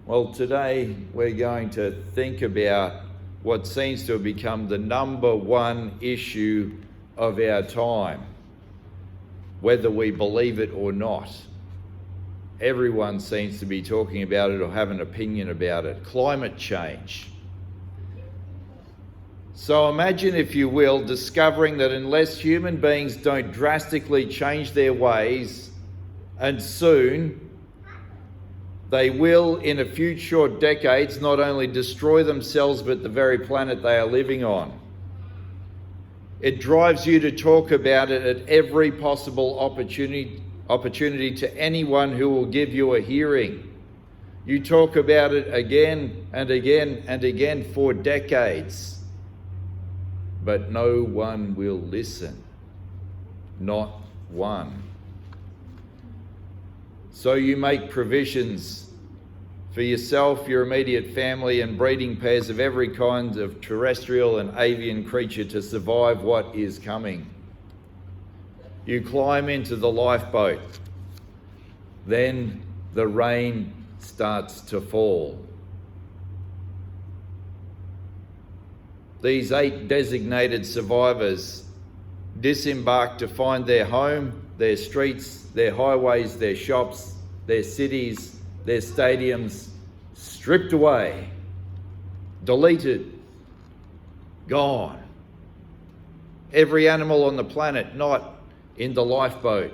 Well, today we're going to think about what seems to have become the number one issue of our time, whether we believe it or not. Everyone seems to be talking about it or have an opinion about it: climate change. So imagine, if you will, discovering that unless human beings don't drastically change their ways, and soon, they will, in a few short decades, not only destroy themselves, but the very planet they are living on. It drives you to talk about it at every possible opportunity to anyone who will give you a hearing. You talk about it again and again and again for decades, but no one will listen. Not one. So you make provisions for yourself, your immediate family, and breeding pairs of every kind of terrestrial and avian creature to survive what is coming. You climb into the lifeboat. Then the rain starts to fall. These 8 designated survivors disembark to find their home, their streets, their highways, their shops, their cities, their stadiums stripped away, deleted, gone. Every animal on the planet not in the lifeboat,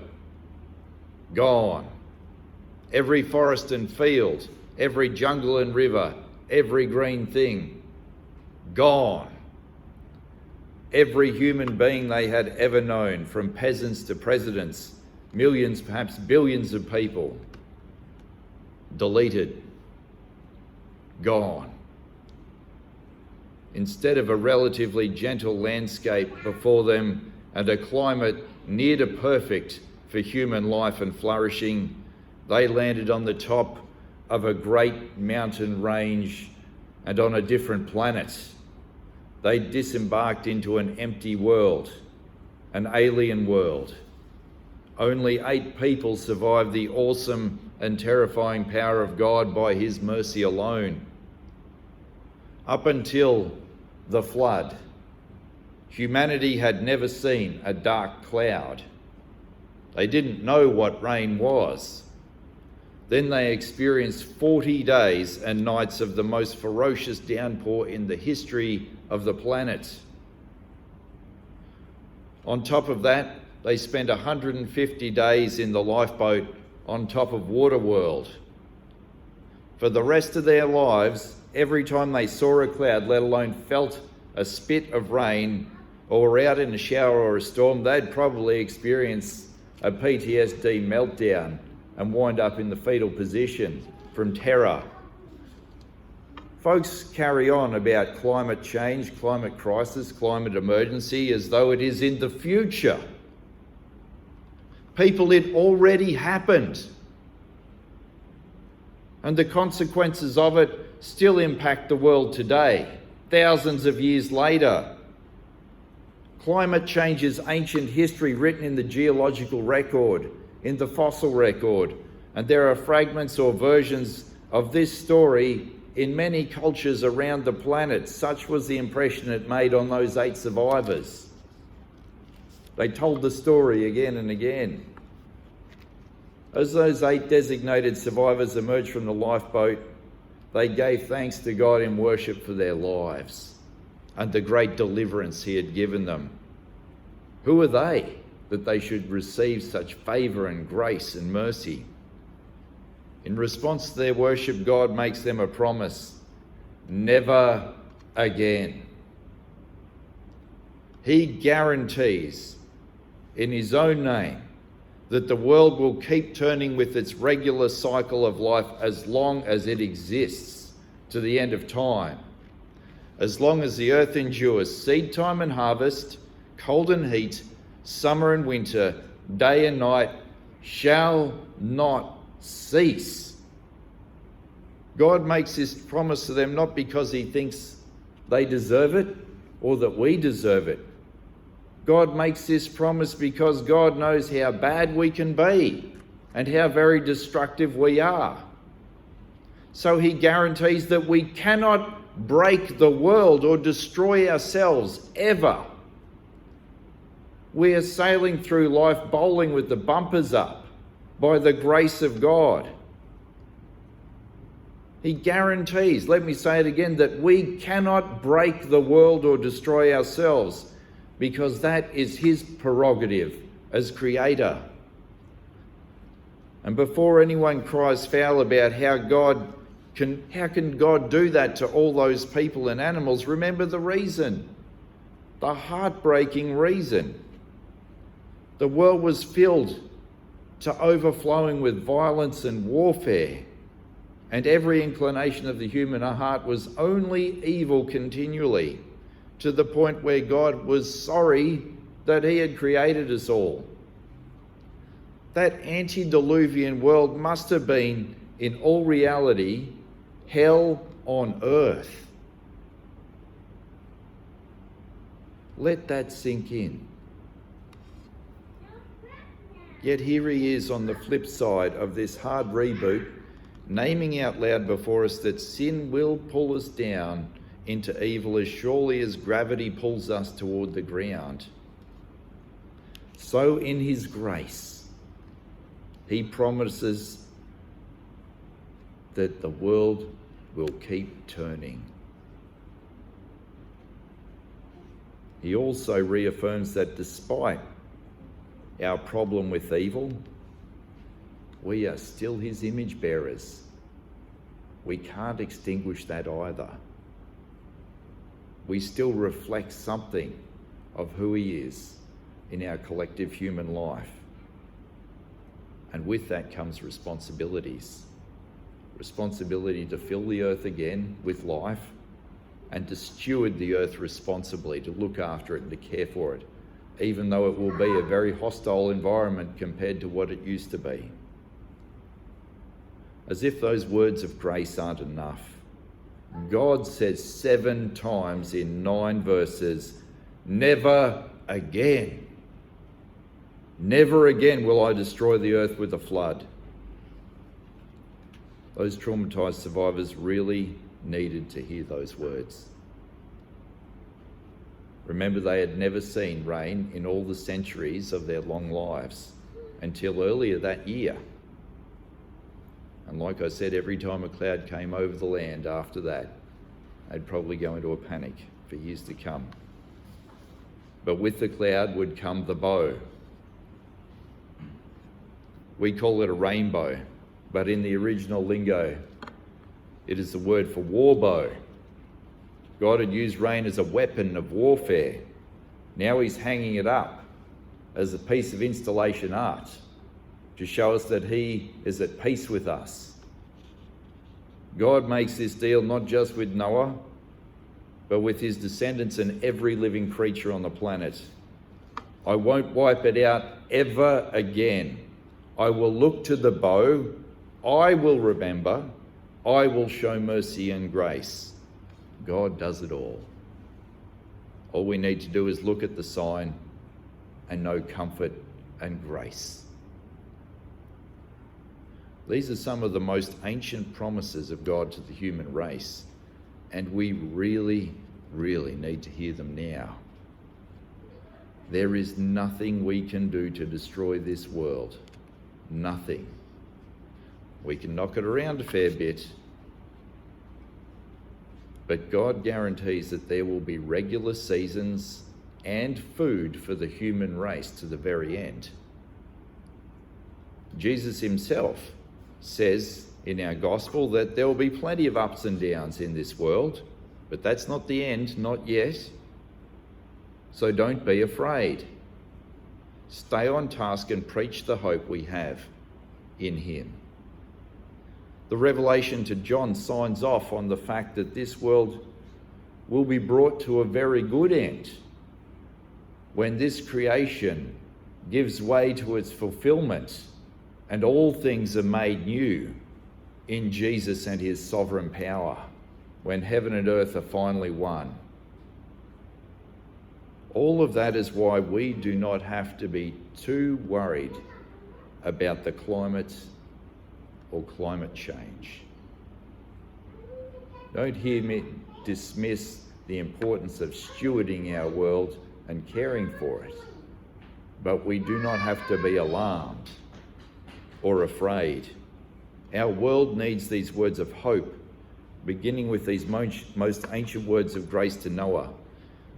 gone. Every forest and field, every jungle and river, every green thing, gone. Every human being they had ever known, from peasants to presidents, millions, perhaps billions of people, deleted, gone. Instead of a relatively gentle landscape before them and a climate near to perfect for human life and flourishing, they landed on the top of a great mountain range and on a different planet. They disembarked into an empty world, an alien world. Only 8 people survived the awesome and terrifying power of God by His mercy alone. Up until the flood, humanity had never seen a dark cloud. They didn't know what rain was. Then they experienced 40 days and nights of the most ferocious downpour in the history of the planet. On top of that, they spent 150 days in the lifeboat on top of Waterworld. For the rest of their lives, every time they saw a cloud, let alone felt a spit of rain, or were out in a shower or a storm, they'd probably experience a PTSD meltdown and wind up in the fetal position from terror. Folks carry on about climate change, climate crisis, climate emergency as though it is in the future. People, it already happened. And the consequences of it still impact the world today, thousands of years later. Climate change is ancient history written in the geological record, in the fossil record, and there are fragments or versions of this story in many cultures around the planet. Such was the impression it made on those 8 survivors. They told the story again and again. As those 8 designated survivors emerged from the lifeboat, they gave thanks to God in worship for their lives and the great deliverance He had given them. Who are they that they should receive such favour and grace and mercy? In response to their worship, God makes them a promise: never again. He guarantees in His own name that the world will keep turning with its regular cycle of life as long as it exists, to the end of time. As long as the earth endures seed time and harvest, cold and heat, summer and winter, day and night, shall not cease. God makes this promise to them not because He thinks they deserve it or that we deserve it. God makes this promise because God knows how bad we can be and how very destructive we are. So he guarantees that we cannot break the world or destroy ourselves ever. We are sailing through life bowling with the bumpers up by the grace of God. He guarantees, let me say it again, that we cannot break the world or destroy ourselves, because that is his prerogative as creator. And before anyone cries foul about how can God do that to all those people and animals, remember the reason, the heartbreaking reason. The world was filled to overflowing with violence and warfare, and every inclination of the human heart was only evil continually, to the point where God was sorry that he had created us all. That antediluvian world must have been, in all reality, hell on earth. Let that sink in. Yet here he is on the flip side of this hard reboot, naming out loud before us that sin will pull us down into evil as surely as gravity pulls us toward the ground. So in his grace, he promises that the world will keep turning. He also reaffirms that despite our problem with evil, we are still his image bearers. We can't extinguish that either. We still reflect something of who he is in our collective human life. And with that comes responsibilities. Responsibility to fill the earth again with life and to steward the earth responsibly, to look after it and to care for it, even though it will be a very hostile environment compared to what it used to be. As if those words of grace aren't enough, God says 7 times in 9 verses, never again. Never again will I destroy the earth with a flood. Those traumatized survivors really needed to hear those words. Remember, they had never seen rain in all the centuries of their long lives until earlier that year. And like I said, every time a cloud came over the land after that, they'd probably go into a panic for years to come. But with the cloud would come the bow. We call it a rainbow, but in the original lingo, it is the word for war bow. God had used rain as a weapon of warfare. Now he's hanging it up as a piece of installation art to show us that he is at peace with us. God makes this deal not just with Noah, but with his descendants and every living creature on the planet. I won't wipe it out ever again. I will look to the bow. I will remember. I will show mercy and grace. God does it all. All we need to do is look at the sign and know comfort and grace. These are some of the most ancient promises of God to the human race, and we really, really need to hear them now. There is nothing we can do to destroy this world. Nothing. We can knock it around a fair bit, but God guarantees that there will be regular seasons and food for the human race to the very end. Jesus himself says in our gospel that there will be plenty of ups and downs in this world, but that's not the end, not yet. So don't be afraid. Stay on task and preach the hope we have in him. The revelation to John signs off on the fact that this world will be brought to a very good end when this creation gives way to its fulfillment and all things are made new in Jesus and his sovereign power, when heaven and earth are finally one. All of that is why we do not have to be too worried about the climate or climate change. Don't hear me dismiss the importance of stewarding our world and caring for it. But we do not have to be alarmed or afraid. Our world needs these words of hope, beginning with these most ancient words of grace to Noah,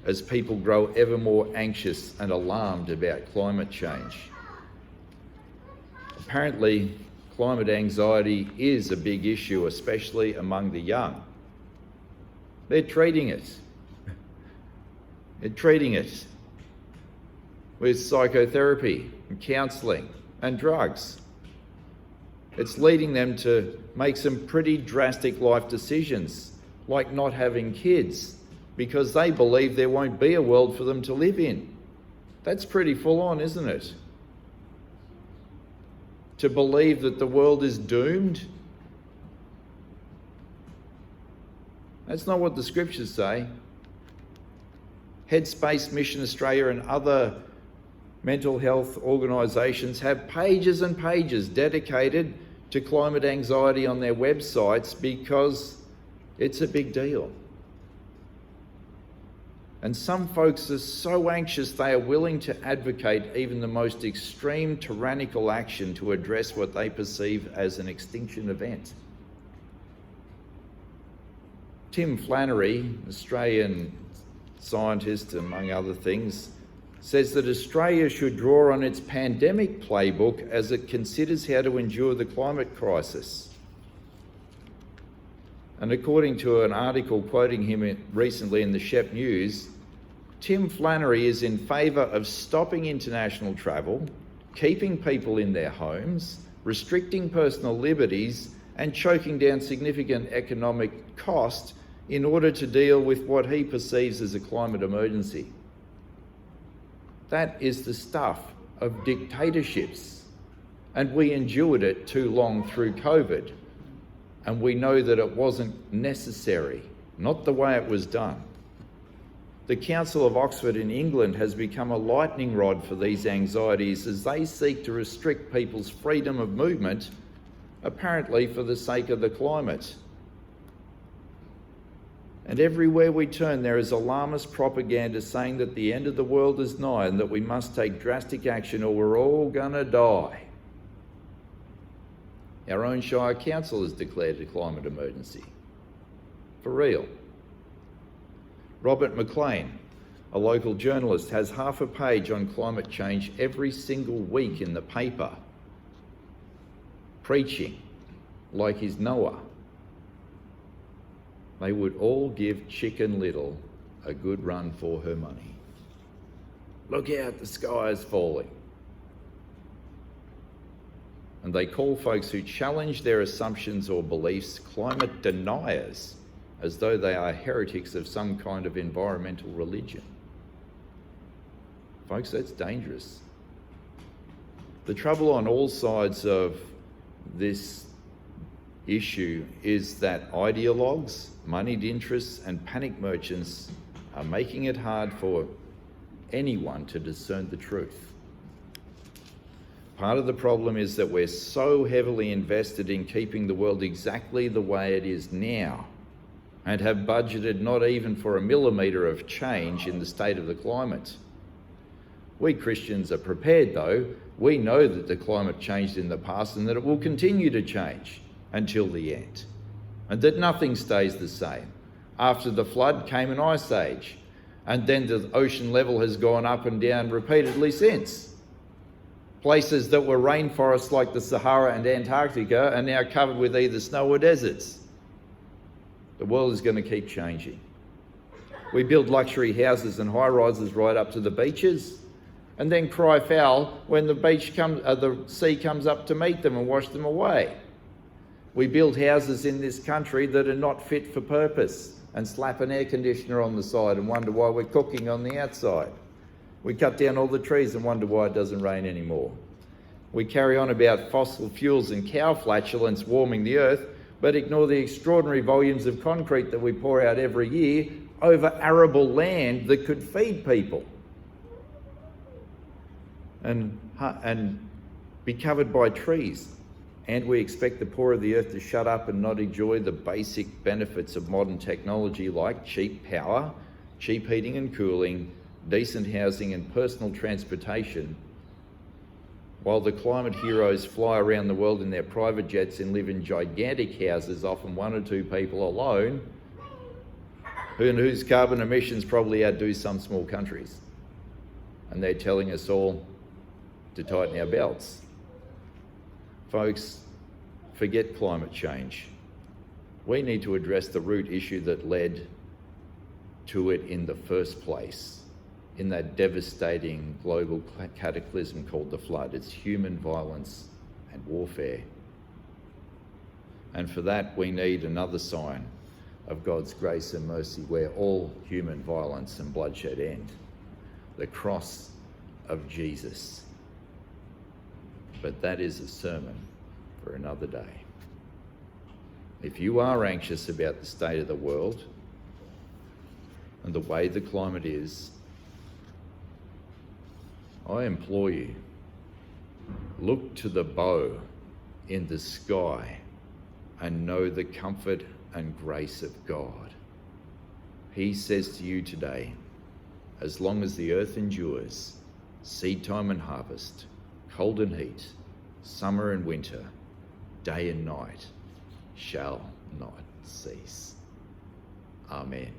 as people grow ever more anxious and alarmed about climate change. Apparently, climate anxiety is a big issue, especially among the young. They're treating it. They're treating it with psychotherapy and counselling and drugs. It's leading them to make some pretty drastic life decisions, like not having kids, because they believe there won't be a world for them to live in. That's pretty full on, isn't it? To believe that the world is doomed. That's not what the scriptures say. Headspace, Mission Australia and other mental health organisations have pages and pages dedicated to climate anxiety on their websites because it's a big deal. And some folks are so anxious they are willing to advocate even the most extreme tyrannical action to address what they perceive as an extinction event. Tim Flannery, Australian scientist among other things, says that Australia should draw on its pandemic playbook as it considers how to endure the climate crisis. And according to an article quoting him recently in the Shep News, Tim Flannery is in favour of stopping international travel, keeping people in their homes, restricting personal liberties, and choking down significant economic cost in order to deal with what he perceives as a climate emergency. That is the stuff of dictatorships, and we endured it too long through COVID, and we know that it wasn't necessary, not the way it was done. The Council of Oxford in England has become a lightning rod for these anxieties as they seek to restrict people's freedom of movement, apparently for the sake of the climate. And everywhere we turn, there is alarmist propaganda saying that the end of the world is nigh and that we must take drastic action or we're all gonna die. Our own Shire Council has declared a climate emergency. For real. Robert McLean, a local journalist, has half a page on climate change every single week in the paper, preaching like he's Noah. They would all give Chicken Little a good run for her money. Look out, the sky is falling. And they call folks who challenge their assumptions or beliefs climate deniers, as though they are heretics of some kind of environmental religion. Folks, that's dangerous. The trouble on all sides of this issue is that ideologues, moneyed interests and panic merchants are making it hard for anyone to discern the truth. Part of the problem is that we're so heavily invested in keeping the world exactly the way it is now and have budgeted not even for a millimetre of change in the state of the climate. We Christians are prepared though. We know that the climate changed in the past and that it will continue to change until the end, and that nothing stays the same. After the flood came an ice age, and then the ocean level has gone up and down repeatedly since. Places that were rainforests like the Sahara and Antarctica are now covered with either snow or deserts. The world is going to keep changing. We build luxury houses and high-rises right up to the beaches, and then cry foul when the sea comes up to meet them and wash them away. We build houses in this country that are not fit for purpose and slap an air conditioner on the side and wonder why we're cooking on the outside. We cut down all the trees and wonder why it doesn't rain anymore. We carry on about fossil fuels and cow flatulence warming the earth, but ignore the extraordinary volumes of concrete that we pour out every year over arable land that could feed people and be covered by trees And we expect the poor of the earth to shut up and not enjoy the basic benefits of modern technology like cheap power, cheap heating and cooling, decent housing and personal transportation, while the climate heroes fly around the world in their private jets and live in gigantic houses, often one or two people alone, whose carbon emissions probably outdo some small countries. And they're telling us all to tighten our belts. Folks, forget climate change. We need to address the root issue that led to it in the first place, in that devastating global cataclysm called the flood. It's human violence and warfare. And for that, we need another sign of God's grace and mercy where all human violence and bloodshed end. The cross of Jesus. But that is a sermon for another day. If you are anxious about the state of the world and the way the climate is, I implore you, look to the bow in the sky and know the comfort and grace of God. He says to you today, as long as the earth endures, seed time and harvest, cold and heat, summer and winter, day and night shall not cease. Amen.